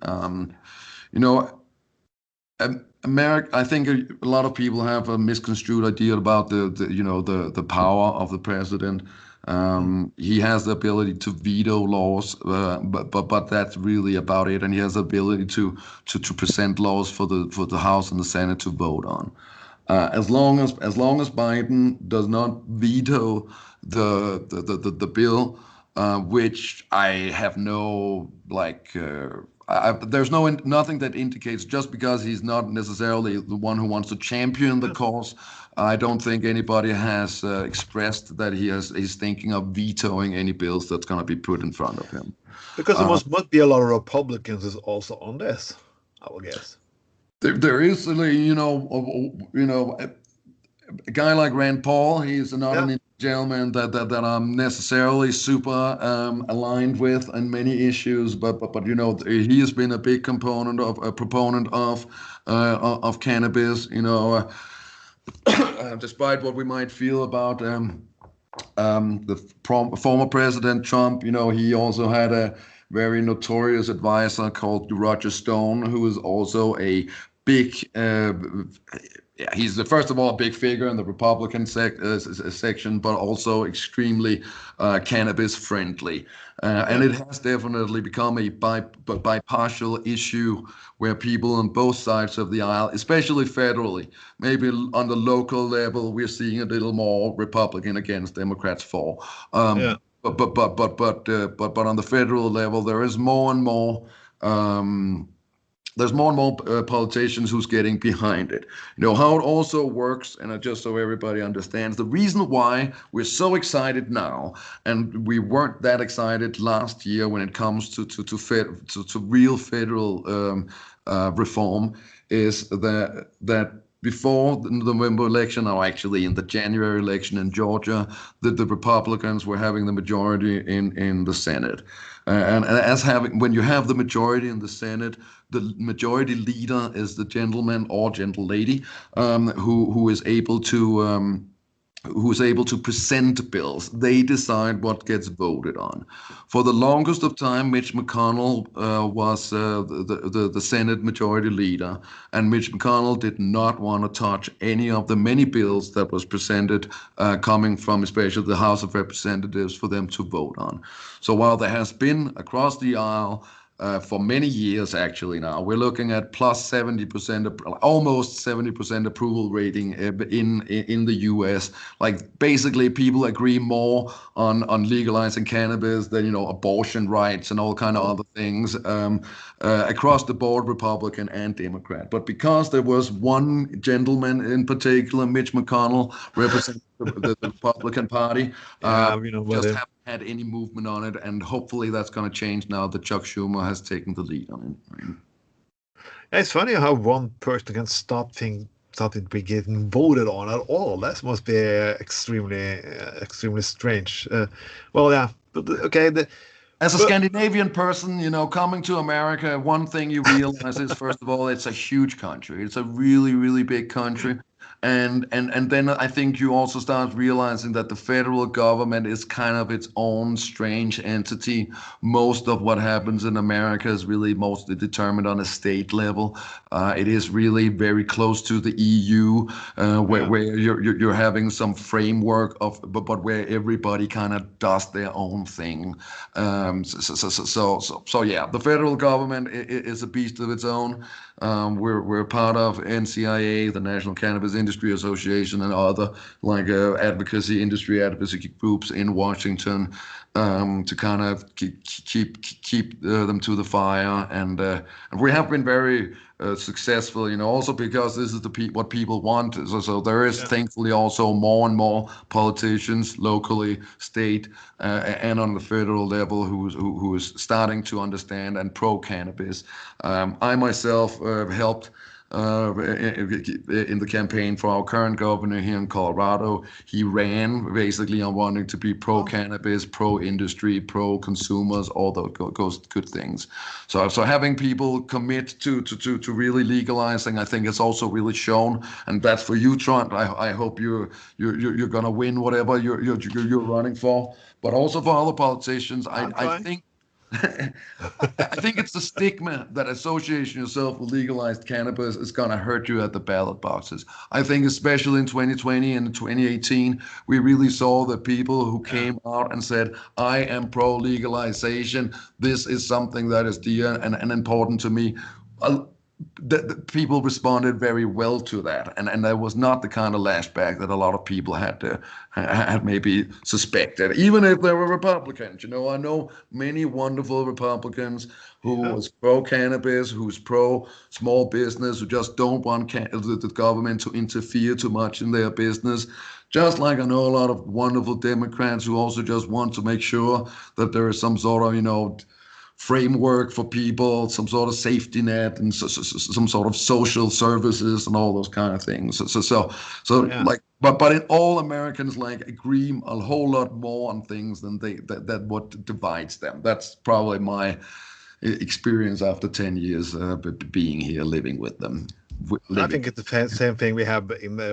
America, I think a lot of people have a misconstrued idea about the power of the president. He has the ability to veto laws, but that's really about it. And he has the ability to present laws for the House and the Senate to vote on. As long as Biden does not veto the bill, which I have no there's nothing that indicates just because he's not necessarily the one who wants to champion the cause. I don't think anybody has expressed that he's thinking of vetoing any bills that's going to be put in front of him. Because there must be a lot of Republicans also on this, I would guess. There is, a guy like Rand Paul. He's not an gentleman that I'm necessarily super aligned with in many issues, but he has been a big proponent of cannabis. Despite what we might feel about the former President Trump, he also had a very notorious advisor called Roger Stone, who is also a big, he's first of all a big figure in the Republican section, but also extremely cannabis friendly. And it has definitely become a bipartial issue where people on both sides of the aisle, especially federally, maybe on the local level, we're seeing a little more Republican against Democrats for. But on the federal level, there is more and more. There's more and more politicians who's getting behind it. How it also works, and just so everybody understands, the reason why we're so excited now, and we weren't that excited last year when it comes to real federal reform, is that before the November election, or actually in the January election in Georgia, the Republicans were having the majority in the Senate. And when you have the majority in the Senate, the majority leader is the gentleman or gentle lady who is able to present bills. They decide what gets voted on. For the longest of time, Mitch McConnell was the Senate majority leader, and Mitch McConnell did not want to touch any of the many bills that was presented coming from especially the House of Representatives for them to vote on. So while there has been across the aisle for many years, actually now, we're looking at plus 70%, almost 70% approval rating in the US. Like basically people agree more on legalizing cannabis than, abortion rights and all kind of other things across the board, Republican and Democrat. But because there was one gentleman in particular, Mitch McConnell, representing the Republican Party, just haven't had any movement on it, and hopefully that's going to change now that Chuck Schumer has taken the lead on it. Yeah, it's funny how one person can stop something to be getting voted on at all. That must be extremely strange. As a Scandinavian person, coming to America, one thing you realize is, first of all, it's a huge country. It's a really, really big country. And then I think you also start realizing that the federal government is kind of its own strange entity. Most of what happens in America is really mostly determined on a state level. It is really very close to the EU, where you're having some framework but where everybody kind of does their own thing. So yeah, the federal government is a beast of its own. We're part of NCIA, the National Cannabis Industry Association, and other industry advocacy groups in Washington to kind of keep them to the fire, and we have been very successful, also because this is what people want. So there is thankfully also more and more politicians locally, state, and on the federal level who is starting to understand and pro cannabis. I myself helped in the campaign for our current governor here in Colorado. He ran basically on wanting to be pro-cannabis, pro-industry, pro-consumers, all those good things. So having people commit to really legalizing, I think it's also really shown, and that's for you, Trond. I hope you're gonna win whatever you're running for, but also for other politicians. I think. I think it's the stigma that associating yourself with legalized cannabis is going to hurt you at the ballot boxes. I think especially in 2020 and 2018, we really saw the people who came out and said, I am pro-legalization. This is something that is dear and important to me. the people responded very well to that, and that was not the kind of lashback that a lot of people had maybe suspected, even if they were Republicans. You know, I know many wonderful Republicans who was pro cannabis, who's pro small business, who just don't want the government to interfere too much in their business. Just like I know a lot of wonderful Democrats who also just want to make sure that there is some sort of, you know, framework for people, some sort of safety net, and some sort of social services and all those kind of things. Like, but in all, Americans like agree a whole lot more on things than that what divides them. That's probably my experience after 10 years being here, living with them. I think it's the same thing we have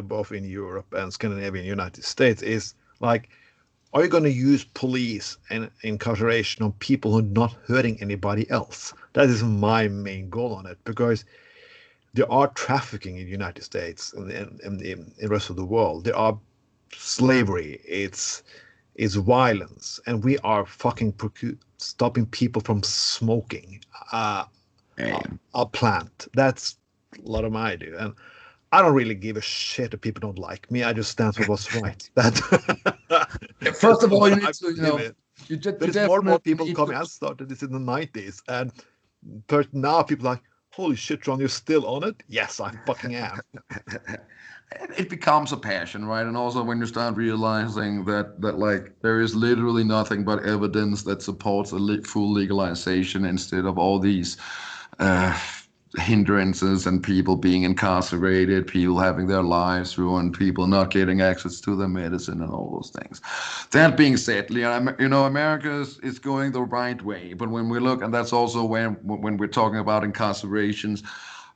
both in Europe and Scandinavia and United States. Is like, are you going to use police and incarceration on people who are not hurting anybody else? That is my main goal on it, because there are trafficking in the United States and the rest of the world. There are slavery. It's violence, and we are fucking stopping people from smoking a plant. That's a lot of my do, and I don't really give a shit if people don't like me. I just stand for what's right. First of all, you need to, you know, there's more and more people coming. I started this in the 90s, and now people are like, holy shit, Ron, you're still on it? Yes, I fucking am. It becomes a passion, right? And also when you start realizing that like there is literally nothing but evidence that supports a full legalization instead of all these hindrances and people being incarcerated, people having their lives ruined, people not getting access to their medicine and all those things. That being said, Leon, you know, America is going the right way. But when we look, and that's also when we're talking about incarcerations,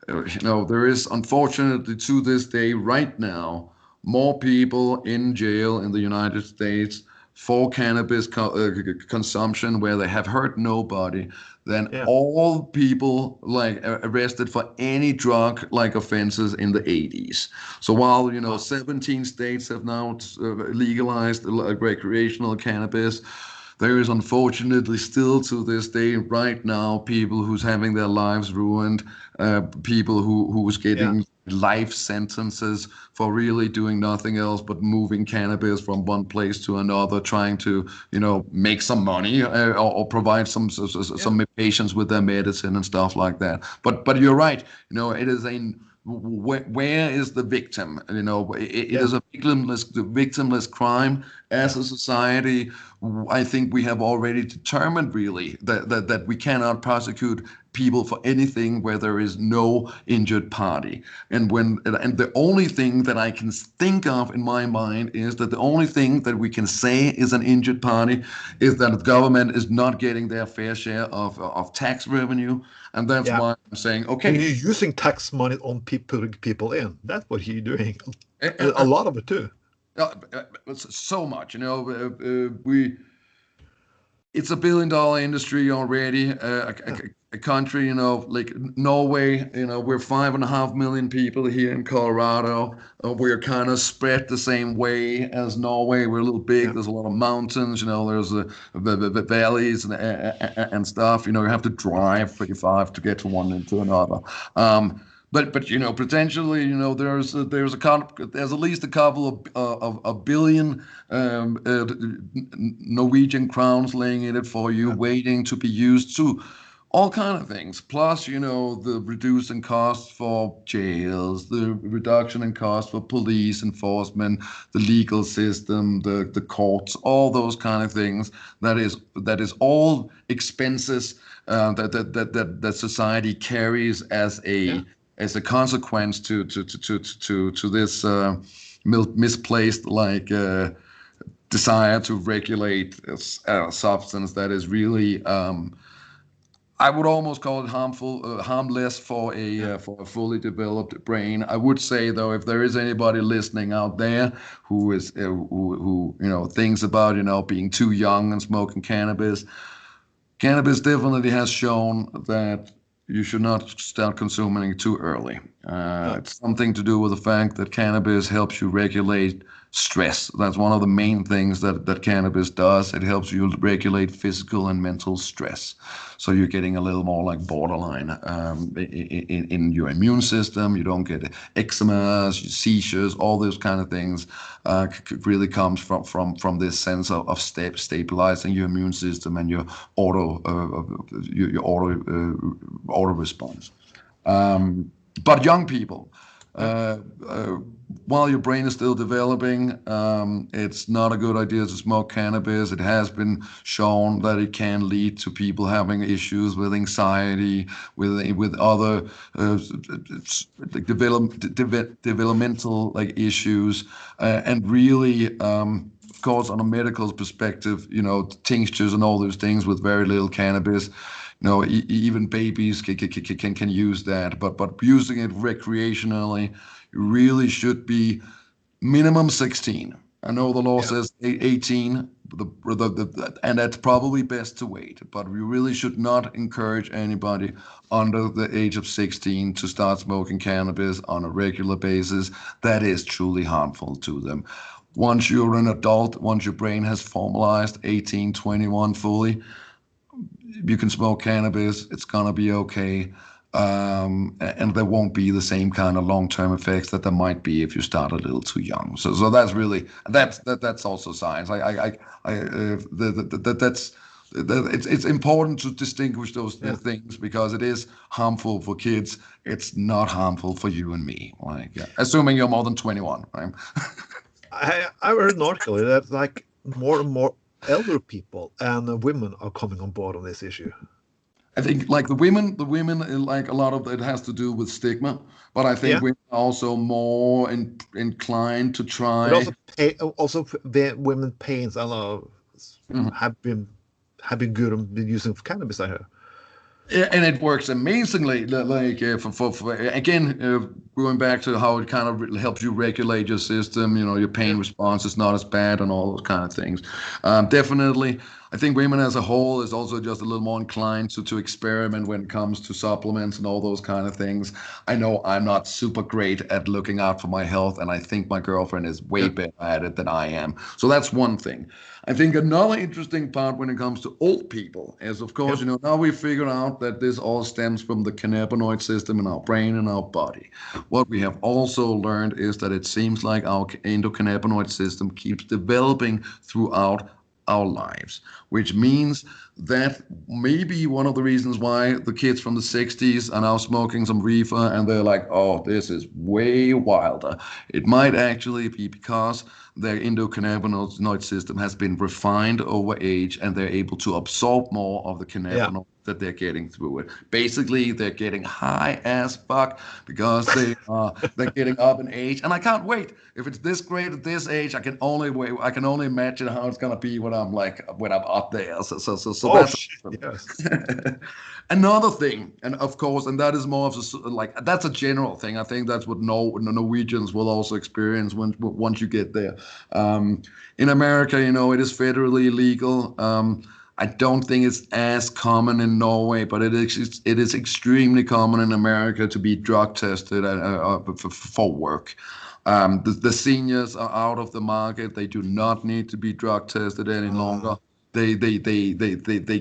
you know, there is unfortunately to this day right now more people in jail in the United States for cannabis consumption where they have hurt nobody than all people like arrested for any drug like offenses in the 80s. So while, you know, 17 states have now legalized recreational cannabis, there is unfortunately still to this day right now people who's having their lives ruined, people who's getting life sentences for really doing nothing else but moving cannabis from one place to another, trying to, you know, make some money or provide some patients with their medicine and stuff like that. But you're right, you know, it is where is the victim? You know, it is a victimless crime. As a society, I think we have already determined really that we cannot prosecute people for anything where there is no injured party. And the only thing that I can think of in my mind is that the only thing that we can say is an injured party is that the government is not getting their fair share of tax revenue. And that's why I'm saying, okay. And you're using tax money on people in. That's what you're doing. A lot of it too. So much, you know, it's $1 billion industry already. A country, you know, like Norway, you know, we're 5.5 million people here in Colorado. We're kind of spread the same way as Norway. We're a little big. There's a lot of mountains, you know, there's the valleys and stuff. You know, you have to drive 35 to get to one and to another. But you know, potentially, you know, there's at least a couple of a billion Norwegian crowns laying in it for you, waiting to be used to all kind of things. Plus, you know, the reducing costs for jails, the reduction in costs for police enforcement, the legal system, the courts, all those kind of things. That is all expenses that society carries as a consequence to this misplaced like desire to regulate a substance that is really I would almost call it harmless for a fully developed brain. I would say though, if there is anybody listening out there who is who you know thinks about, you know, being too young and smoking cannabis definitely has shown that you should not start consuming it too early. It's something to do with the fact that cannabis helps you regulate stress. That's one of the main things that cannabis does. It helps you regulate physical and mental stress. So you're getting a little more like borderline in your immune system. You don't get eczema, seizures, all those kind of things. Really comes from this sense of stabilizing your immune system and your auto response. But young people, while your brain is still developing, it's not a good idea to smoke cannabis. It has been shown that it can lead to people having issues with anxiety, with other developmental like issues, and really. Of course, on a medical perspective, tinctures and all those things with very little cannabis, even babies can use that, but using it recreationally, you really should be minimum 16. I know the law says 18, and that's probably best to wait, but we really should not encourage anybody under the age of 16 to start smoking cannabis on a regular basis. That is truly harmful to them. Once you're an adult, once your brain has formalized 18, 21 fully, you can smoke cannabis, it's gonna be okay, and there won't be the same kind of long-term effects that there might be if you start a little too young. So that's really that's also science. It's important to distinguish those things because it is harmful for kids. It's not harmful for you and me. Assuming you're more than 21, right? I read an article that like more and more elder people and women are coming on board on this issue. I think like the women, like a lot of it has to do with stigma, but I think women are also more inclined to try. But also women pains a lot have been good on using cannabis, I heard. And it works amazingly. Like for again, going back to how it kind of helps you regulate your system. Your pain response is not as bad, and all those kind of things. Definitely, I think women as a whole is also just a little more inclined to experiment when it comes to supplements and all those kind of things. I know I'm not super great at looking out for my health, and I think my girlfriend is way better at it than I am. So that's one thing. I think another interesting part when it comes to old people is, of course, now we figured out that this all stems from the cannabinoid system in our brain and our body. What we have also learned is that it seems like our endocannabinoid system keeps developing throughout our lives, which means that maybe one of the reasons why the kids from the 60s are now smoking some reefer and they're like, oh, this is way wilder. It might actually be because their endocannabinoid system has been refined over age and they're able to absorb more of the cannabinoid that they're getting through it. Basically, they're getting high as fuck because they're getting up in age. And I can't wait. If it's this great at this age, I can only imagine how it's gonna be when I'm up there. So that's another thing. And of course, and that is more of that's a general thing. I think that's what Norwegians will also experience once you get there. In America, it is federally illegal. I don't think it's as common in Norway, but it is extremely common in America to be drug tested for work. The seniors are out of the market. They do not need to be drug tested any longer. They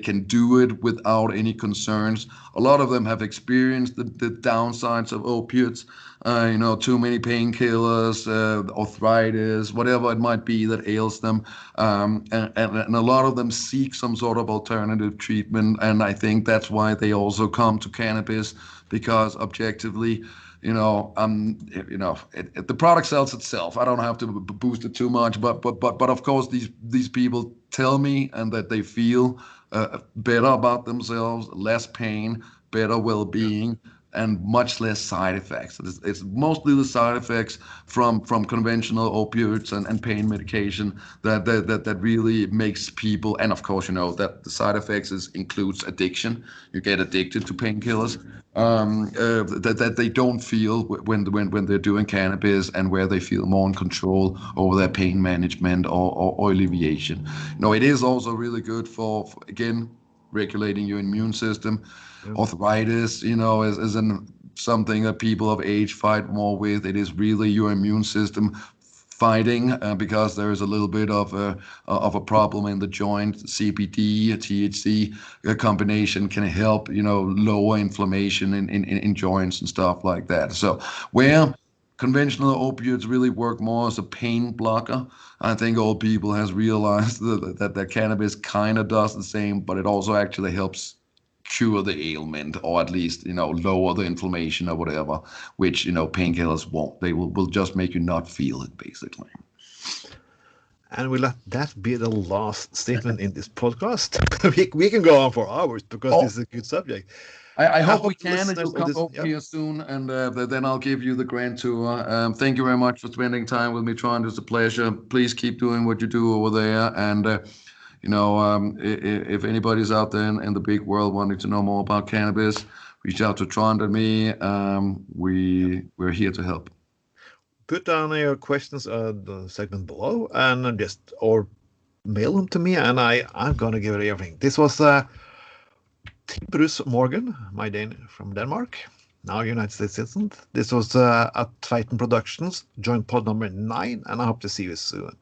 can do it without any concerns. A lot of them have experienced the downsides of opiates, too many painkillers, arthritis, whatever it might be that ails them. And a lot of them seek some sort of alternative treatment. And I think that's why they also come to cannabis, because objectively, the product sells itself. I don't have to boost it too much, but of course these people tell me and that they feel better about themselves, less pain, better well-being, and much less side effects. It's mostly the side effects from conventional opioids and pain medication that really makes people, and of course that the side effects includes addiction. You get addicted to painkillers. That they don't feel when they're doing cannabis, and where they feel more in control over their pain management or alleviation. It is also really good for again regulating your immune system. Arthritis, is a something that people of age fight more with. It is really your immune system fighting because there is a little bit of a problem in the joint. CBD, THC combination can help, lower inflammation in joints and stuff like that. So where conventional opioids really work more as a pain blocker, I think old people has realized that cannabis kind of does the same, but it also actually helps cure the ailment, or at least, lower the inflammation or whatever, which, painkillers won't. They will just make you not feel it, basically. And we let that be the last statement in this podcast. we can go on for hours because this is a good subject. I hope we can, and you'll come over here soon, and then I'll give you the grand tour. Thank you very much for spending time with me, Tron. It's a pleasure. Please keep doing what you do over there, and if anybody's out there in the big world wanting to know more about cannabis, reach out to Trond and me. We're here to help. Put down your questions the segment below, and or mail them to me, and I'm gonna give it everything. This was Tim Bruus Morgen, my Dane from Denmark, now United States citizen. This was at Tveiten Productions, JoinPod number 9, and I hope to see you soon.